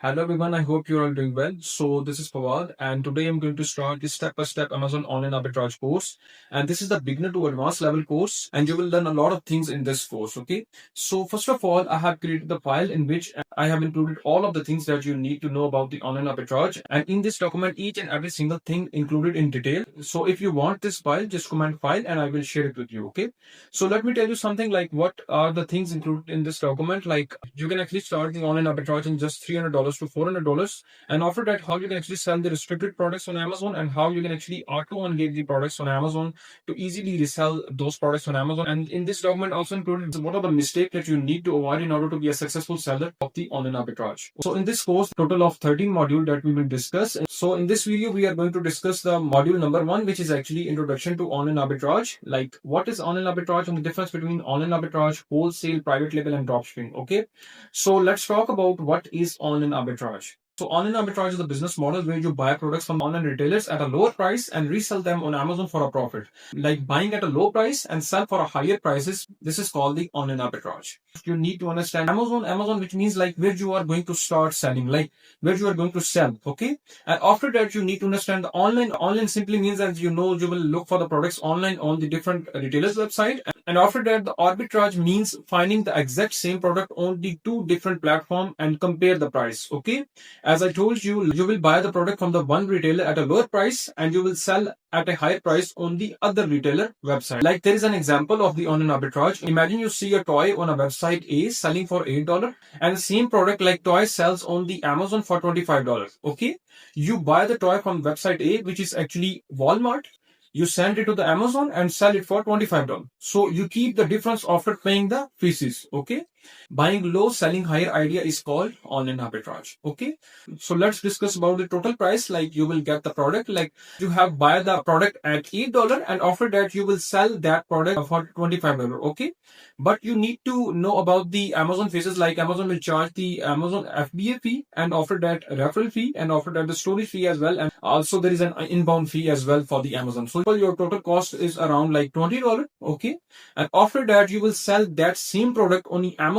Hello everyone, I hope you're all doing well. So this is Fawad and today I'm going to start this step-by-step Amazon online arbitrage course. And this is the beginner to advanced level course and you will learn a lot of things in this course, okay? So first of all, I have created the file in which I have included all of the things that you need to know about the online arbitrage. And in this document, each and every single thing included in detail. So if you want this file, just comment file and I will share it with you, okay? So let me tell you something like what are the things included in this document. Like you can actually start the online arbitrage in just $300 to $400. And after that, how you can actually sell the restricted products on Amazon and how you can actually auto engage the products on Amazon to easily resell those products on Amazon. And in this document also included what are the mistakes that you need to avoid in order to be a successful seller of the online arbitrage. So in this course, total of 13 modules that we will discuss. So in this video, we are going to discuss the module number 1, which is actually introduction to online arbitrage. Like what is online arbitrage and the difference between online arbitrage, wholesale, private label, and dropshipping. Okay. So let's talk about what is online arbitrage. So online arbitrage is a business model where you buy products from online retailers at a lower price and resell them on Amazon for a profit. Like buying at a low price and sell for a higher prices. This is called the online arbitrage. You need to understand Amazon, which means like where you are going to start selling, like where you are going to sell. Okay. And after that, you need to understand the online. Online simply means that you will look for the products online on the different retailers website. And after that, the arbitrage means finding the exact same product on the two different platforms and compare the price. Okay. As I told you, you will buy the product from the one retailer at a lower price and you will sell at a higher price on the other retailer website. Like there is an example of the online arbitrage. Imagine you see a toy on a website A selling for $8 and the same product like toy sells on the Amazon for $25. Okay. You buy the toy from website A, which is actually Walmart. You send it to the Amazon and sell it for $25. So you keep the difference after paying the fees. Okay. Buying low, selling higher idea is called online arbitrage. Okay. So let's discuss about the total price. Like you will get the product, like you have buy the product at $8 and after that you will sell that product for $25. Okay. But you need to know about the Amazon fees. Like Amazon will charge the Amazon FBA fee and after that referral fee and after that the storage fee as well. And also there is an inbound fee as well for the Amazon. So your total cost is around like $20. Okay. And after that you will sell that same product on the Amazon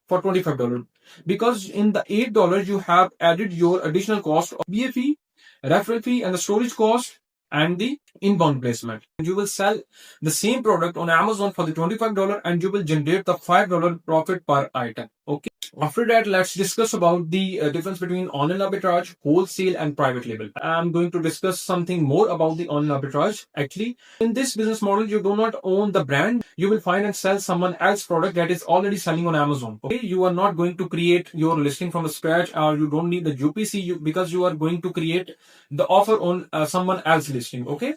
for $25 because in the $8 you have added your additional cost of BA fee, referral fee, and the storage cost and the inbound placement. You will sell the same product on Amazon for the $25 and you will generate the $5 profit per item. Okay. After that, let's discuss about the difference between online arbitrage, wholesale, and private label. I'm going to discuss something more about the online arbitrage. Actually, in this business model, you do not own the brand. You will find and sell someone else's product that is already selling on Amazon. Okay, you are not going to create your listing from the scratch, or you don't need the UPC because you are going to create the offer on someone else's listing. Okay.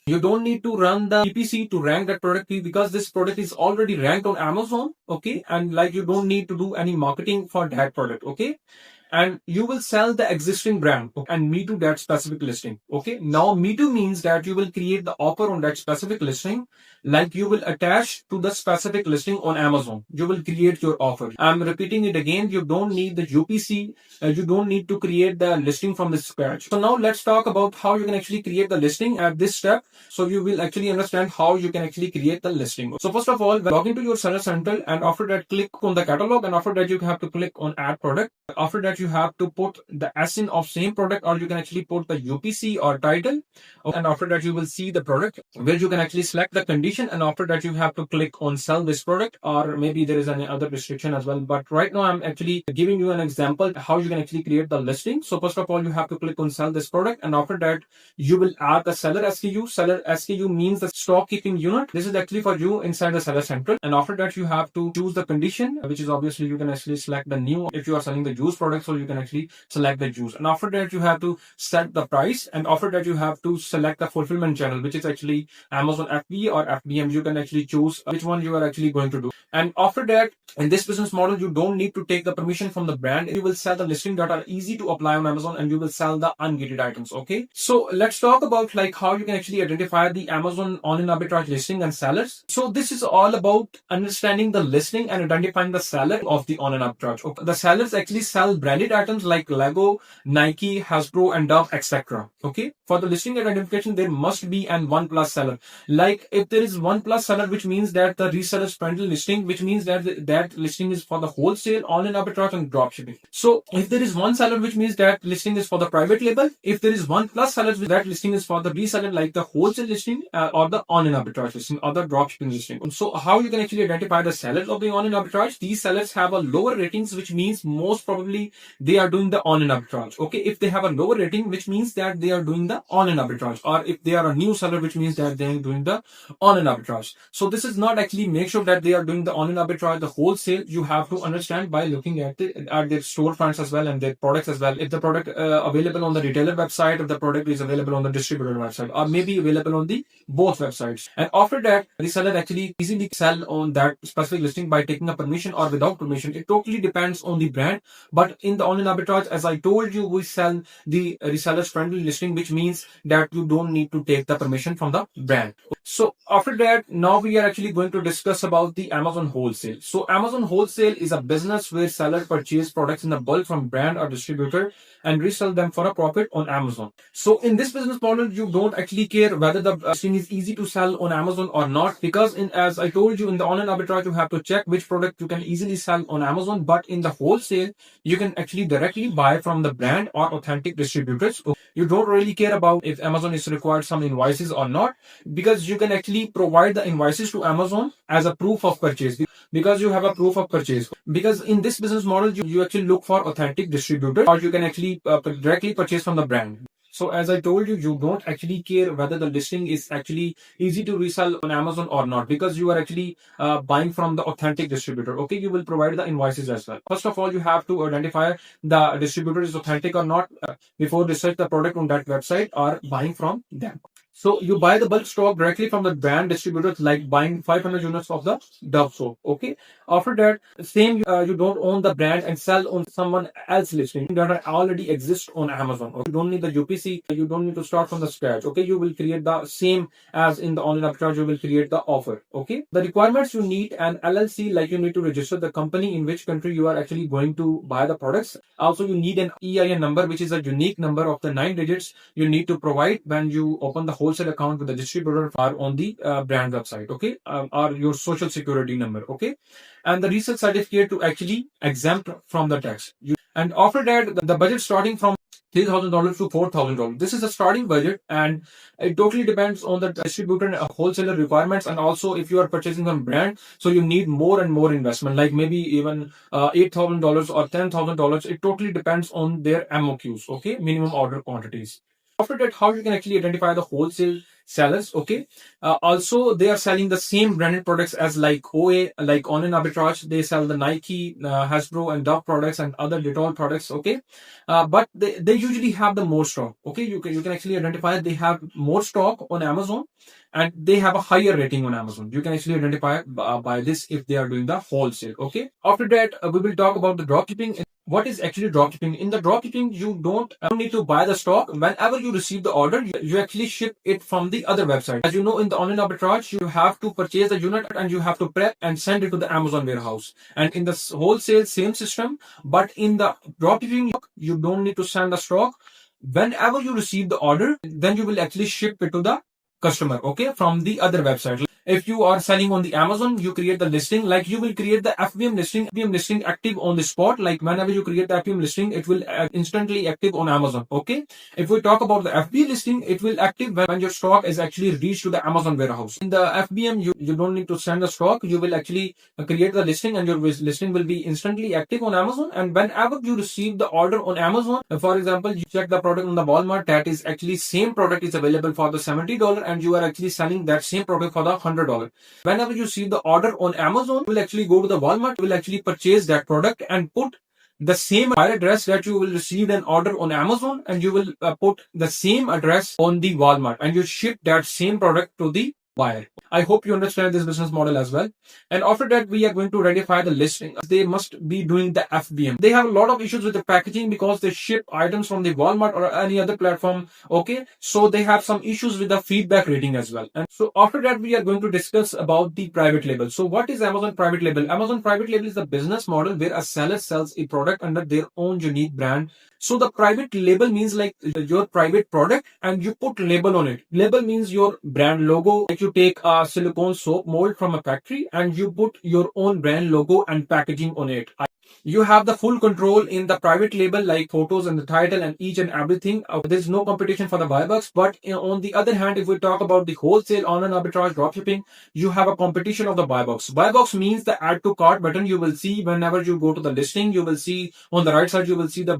You don't need to run the PPC to rank that product because this product is already ranked on Amazon. Okay. And like you don't need to do any marketing for that product. Okay. And you will sell the existing brand and me to that specific listing. Okay. Now me too means that you will create the offer on that specific listing. Like you will attach to the specific listing on Amazon. You will create your offer. I'm repeating it again. You don't need the UPC. You don't need to create the listing from the scratch. So now let's talk about how you can actually create the listing at this step. So you will actually understand how you can actually create the listing. So first of all, log into your seller central and after that click on the catalog and after that you have to click on add product. After that you have to put the SIN of same product or you can actually put the UPC or title. And after that you will see the product where you can actually select the condition and after that you have to click on sell this product or maybe there is any other restriction as well. But right now I'm actually giving you an example how you can actually create the listing. So first of all, you have to click on sell this product and after that you will add the seller SKU. Seller SKU means the stock keeping unit. This is actually for you inside the seller central. And after that you have to choose the condition, which is obviously you can actually select the new if you are selling the juice product. So you can actually select the juice. And after that you have to set the price and after that you have to select the fulfillment channel, which is actually Amazon FBA or FBM. You can actually choose which one you are actually going to do. And after that, in this business model, you don't need to take the permission from the brand. You will sell the listing that are easy to apply on Amazon and you will sell the ungated items. Okay. So let's talk about like how you can actually identify the Amazon online arbitrage listing and sellers. So this is all about understanding the listing and identifying the seller of the online arbitrage. Okay. The sellers actually sell brand branded items like Lego, Nike, Hasbro, and Dove, etc. Okay. For the listing identification, there must be an 1 plus seller. Like if there is 1 plus seller, which means that the reseller's friendly listing, which means that that listing is for the wholesale, online arbitrage, and dropshipping. So if there is one seller, which means that listing is for the private label. If there is 1 plus seller, that listing is for the reseller, like the wholesale listing or the online arbitrage listing or the dropshipping listing. So how you can actually identify the sellers of the online arbitrage? These sellers have a lower ratings, which means most probably they are doing the online arbitrage. Okay, if they have a lower rating, which means that they are doing the online arbitrage, or if they are a new seller, which means that they are doing the online arbitrage. So this is not actually make sure that they are doing the online arbitrage, the wholesale. You have to understand by looking at their storefronts as well and their products as well. If the product available on the retailer website, if the product is available on the distributor website, or maybe available on the both websites. And after that, the seller actually easily sell on that specific listing by taking a permission or without permission. It totally depends on the brand. But in the online arbitrage, as I told you, we sell the reseller's friendly listing, which means that you don't need to take the permission from the brand. So after that, now we are actually going to discuss about the Amazon wholesale. So Amazon wholesale is a business where seller purchase products in the bulk from brand or distributor and resell them for a profit on Amazon. So in this business model, you don't actually care whether the listing is easy to sell on Amazon or not, because as I told you, in the online arbitrage, you have to check which product you can easily sell on Amazon. But in the wholesale, you can actually directly buy from the brand or authentic distributors. You don't really care about if Amazon is required some invoices or not, because you can actually provide the invoices to Amazon as a proof of purchase, because you have a proof of purchase. Because in this business model, you actually look for authentic distributors, or you can actually directly purchase from the brand. So as I told you, you don't actually care whether the listing is actually easy to resell on Amazon or not, because you are actually buying from the authentic distributor. Okay, you will provide the invoices as well. First of all, you have to identify the distributor is authentic or not before research the product on that website or buying from them. So you buy the bulk stock directly from the brand distributors, like buying 500 units of the Dove soap. Okay. After that, same you don't own the brand and sell on someone else listing that already exist on Amazon. Okay? You don't need the UPC. You don't need to start from the scratch. Okay. You will create the same as in the online arbitrage. You will create the offer. Okay. The requirements: you need an LLC, like you need to register the company in which country you are actually going to buy the products. Also, you need an EIN number, which is a unique number of the 9 digits you need to provide when you open the wholesale account with the distributor or on the brand website. Okay. Or your social security number. Okay. And the research certificate to actually exempt from the tax. And after that, the budget starting from $3,000 to $4,000. This is a starting budget, and it totally depends on the distributor and wholesaler requirements. And also, if you are purchasing from brand, so you need more and more investment, like maybe even $8,000 or $10,000. It totally depends on their MOQs. Okay, minimum order quantities. After that, how you can actually identify the wholesale sellers. Okay. Also, they are selling the same branded products as like OA, like Online Arbitrage. They sell the Nike, Hasbro, and Dove products and other Dettol products. Okay. But they usually have the more stock. Okay. You can actually identify they have more stock on Amazon, and they have a higher rating on Amazon. You can actually identify by this if they are doing the wholesale. Okay. After that, we will talk about the dropshipping. What is actually dropshipping? In the dropshipping, you don't need to buy the stock. Whenever you receive the order, you actually ship it from the other website. As you know, in the online arbitrage, you have to purchase the unit and you have to prep and send it to the Amazon warehouse. And in the wholesale, same system. But in the dropshipping, you don't need to send the stock. Whenever you receive the order, then you will actually ship it to the customer. Okay, from the other website. If you are selling on the Amazon, you create the listing, like you will create the FBM listing active on the spot. Like whenever you create the FBM listing, it will instantly active on Amazon. Okay. If we talk about the FB listing, it will active when your stock is actually reached to the Amazon warehouse. In the FBM, you don't need to send the stock. You will actually create the listing, and your listing will be instantly active on Amazon. And whenever you receive the order on Amazon, for example, you check the product on the Walmart, that is actually same product is available for the $70, and you are actually selling that same product for the $100. Whenever you see the order on Amazon, you will actually go to the Walmart, will actually purchase that product and put the same address that you will receive an order on Amazon, and you will put the same address on the Walmart, and you ship that same product to the buyer. I hope you understand this business model as well. And after that, we are going to rectify the listing. They must be doing the FBM. They have a lot of issues with the packaging because they ship items from the Walmart or any other platform. Okay. So they have some issues with the feedback rating as well. And so after that, we are going to discuss about the private label. So what is Amazon private label? Amazon private label is the business model where a seller sells a product under their own unique brand. So the private label means like your private product and you put label on it. Label means your brand logo. Like you take a silicone soap mold from a factory and you put your own brand logo and packaging on it. You have the full control in the private label, like photos and the title and each and everything. There's no competition for the buy box. But on the other hand, if we talk about the wholesale, online arbitrage, dropshipping, you have a competition of the buy box. Buy box means the add to cart button. You will see whenever you go to the listing, you will see on the right side, you will see the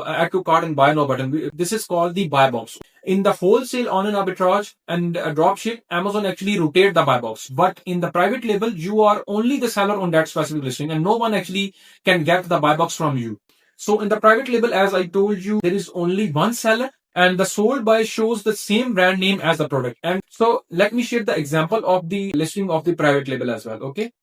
add to cart and buy now button. This is called the buy box. In the wholesale, online arbitrage and dropship, Amazon actually rotate the buy box. But in the private label, you are only the seller on that specific listing and no one actually can get the buy box from you. So in the private label, as I told you, there is only one seller and the sold by shows the same brand name as the product. And so let me share the example of the listing of the private label as well. Okay.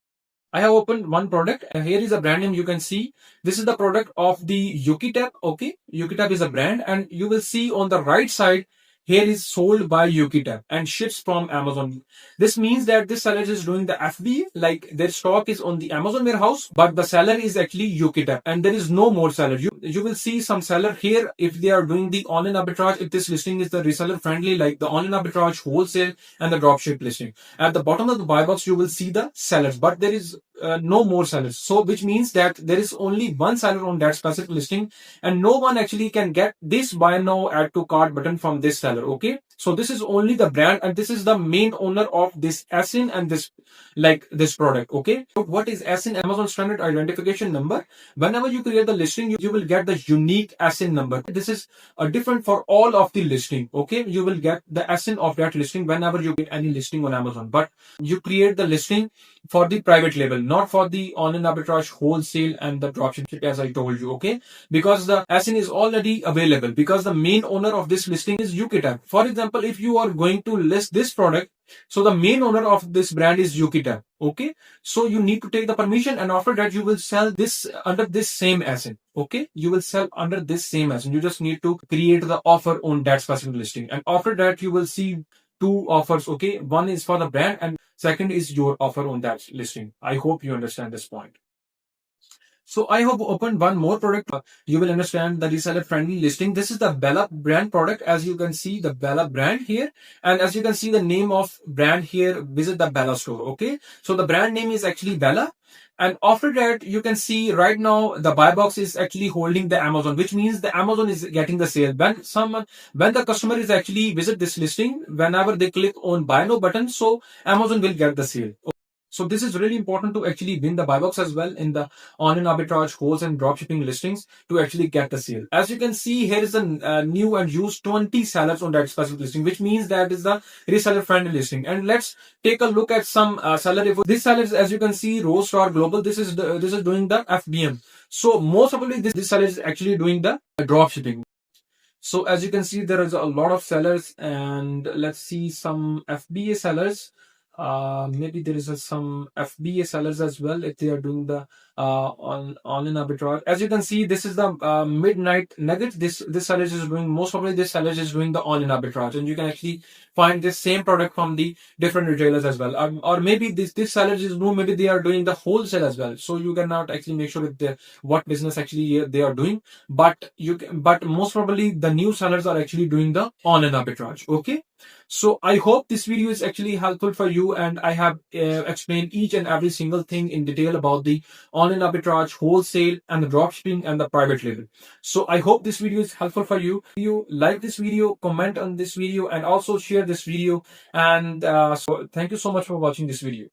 I have opened one product and here is a brand name you can see. This is the product of the Yukitab. Okay. Yukitab is a brand and you will see on the right side here is sold by Yukitab and ships from Amazon. This means that this seller is doing the FBA, like their stock is on the Amazon warehouse, but the seller is actually Yukitab and there is no more seller. You will see some seller here if they are doing the online arbitrage, if this listing is the reseller friendly, like the online arbitrage, wholesale and the dropship listing. At the bottom of the buy box, you will see the sellers, but there is no more sellers. So which means that there is only one seller on that specific listing and no one actually can get this buy now add to cart button from this seller. Okay. So this is only the brand and this is the main owner of this ASIN and this product. Okay. So what is ASIN? Amazon Standard Identification Number. Whenever you create the listing, you will get the unique ASIN number. This is different for all of the listing. Okay. You will get the ASIN of that listing whenever you get any listing on Amazon, but you create the listing for the private label, not for the online arbitrage, wholesale and the dropship as I told you. Okay. Because the ASIN is already available because the main owner of this listing is Yukitab. For example, if you are going to list this product, so the main owner of this brand is Yukitab. Okay. So you need to take the permission and after that you will sell this under this same ASIN. Okay. You will sell under this same ASIN. You just need to create the offer on that specific listing. And after that you will see two offers. Okay. One is for the brand and second is your offer on that listing. I hope you understand this point. So I have opened one more product. You will understand the reseller friendly listing. This is the Bella brand product. As you can see the Bella brand here. And as you can see the name of brand here, visit the Bella store. Okay. So the brand name is actually Bella. And after that, you can see right now the buy box is actually holding the Amazon, which means the Amazon is getting the sale. When the customer is actually visit this listing, whenever they click on buy now button, so Amazon will get the sale. So this is really important to actually win the buy box as well in the online arbitrage, wholesale and dropshipping listings to actually get the sale. As you can see, here is a new and used 20 sellers on that specific listing, which means that is the reseller friendly listing. And let's take a look at some seller. If this seller is, as you can see, Rose Star Global, this is doing the FBM. So most probably this seller is actually doing the dropshipping. So as you can see, there is a lot of sellers and let's see some FBA sellers. Maybe there is some FBA sellers as well if they are doing the online arbitrage. As you can see, this is the midnight nuggets. This seller is doing, most probably this seller is doing the online arbitrage, and you can actually find this same product from the different retailers as well. Or maybe this seller is new, maybe they are doing the wholesale as well. So you cannot actually make sure if what business actually they are doing, but most probably the new sellers are actually doing the online arbitrage. Okay. So I hope this video is actually helpful for you and I have explained each and every single thing in detail about the online arbitrage, wholesale and the dropshipping and the private label. So I hope this video is helpful for you. You like this video, comment on this video and also share this video. And so thank you so much for watching this video.